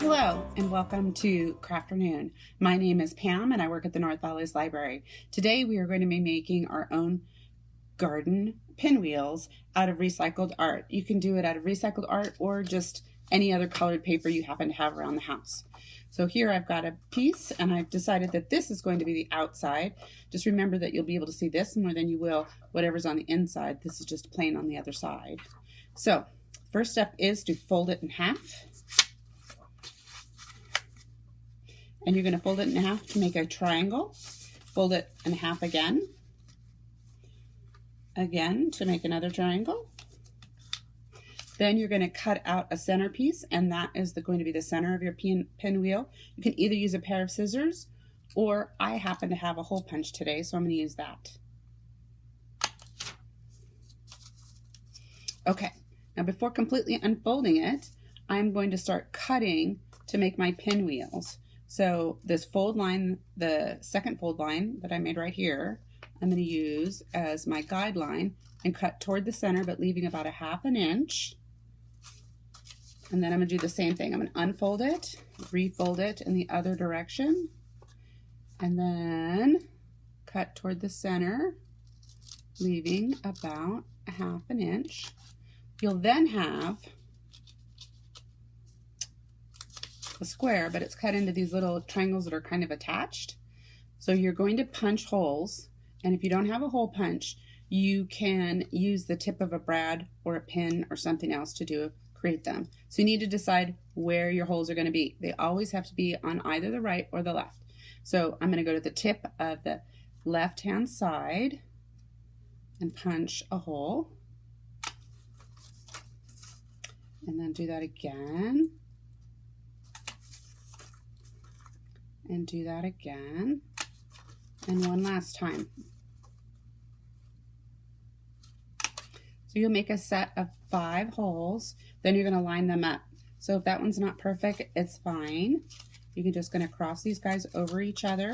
Hello and welcome to Crafternoon. My name is Pam and I work at the North Valleys Library. Today we are going to be making our own garden pinwheels out of recycled art. You can do it out of recycled art or just any other colored paper you happen to have around the house. So here I've got a piece and I've decided that this is going to be the outside. Just remember that you'll be able to see this more than you will whatever's on the inside. This is just plain on the other side. So first step is to fold it in half. And you're going to fold it in half to make a triangle. Fold it in half again. Again to make another triangle. Then you're going to cut out a center piece, and that is going to be the center of your pinwheel. You can either use a pair of scissors, or I happen to have a hole punch today, so I'm going to use that. Okay, now before completely unfolding it, I'm going to start cutting to make my pinwheels. So this fold line, the second fold line that I made right here, I'm going to use as my guideline and cut toward the center, but leaving about a ½ inch. And then I'm going to do the same thing. I'm going to unfold it, refold it in the other direction, and then cut toward the center, leaving about a ½ inch. You'll then have a square, but it's cut into these little triangles that are kind of attached. So you're going to punch holes, and if you don't have a hole punch, you can use the tip of a brad or a pin or something else to create them. So you need to decide where your holes are going to be. They always have to be on either the right or the left. So I'm going to go to the tip of the left-hand side and punch a hole, and then do that again. And do that again, and one last time. So you'll make a set of 5 holes, then you're going to line them up. So if that one's not perfect, it's fine. You're just going to cross these guys over each other.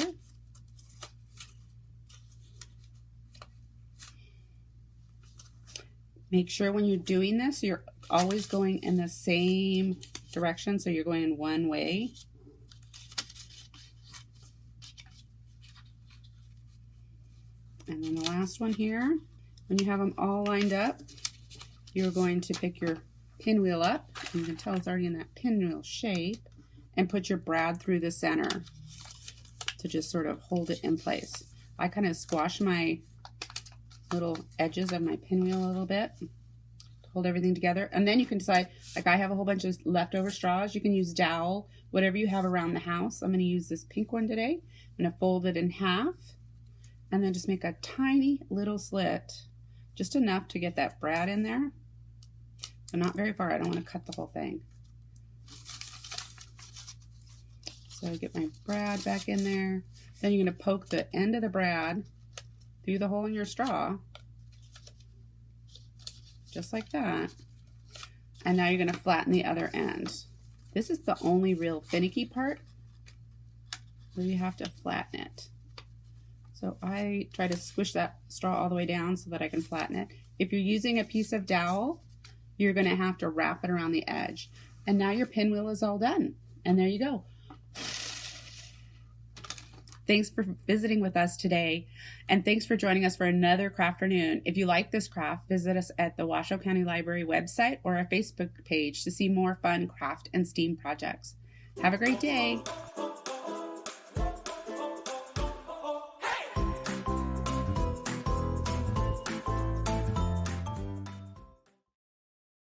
Make sure when you're doing this, you're always going in the same direction, so you're going in one way. And then the last one here, when you have them all lined up, you're going to pick your pinwheel up. You can tell it's already in that pinwheel shape, and put your brad through the center to just sort of hold it in place. I kind of squash my little edges of my pinwheel a little bit to hold everything together. And then you can decide, like I have a whole bunch of leftover straws. You can use dowel, whatever you have around the house. I'm going to use this pink one today. I'm going to fold it in half. And then just make a tiny little slit, just enough to get that brad in there, but not very far. I don't want to cut the whole thing. So get my brad back in there. Then you're going to poke the end of the brad through the hole in your straw, just like that. And now you're going to flatten the other end. This is the only real finicky part where you have to flatten it. So I try to squish that straw all the way down so that I can flatten it. If you're using a piece of dowel, you're going to have to wrap it around the edge. And now your pinwheel is all done. And there you go. Thanks for visiting with us today. And thanks for joining us for another Crafternoon. If you like this craft, visit us at the Washoe County Library website or our Facebook page to see more fun craft and STEAM projects. Have a great day.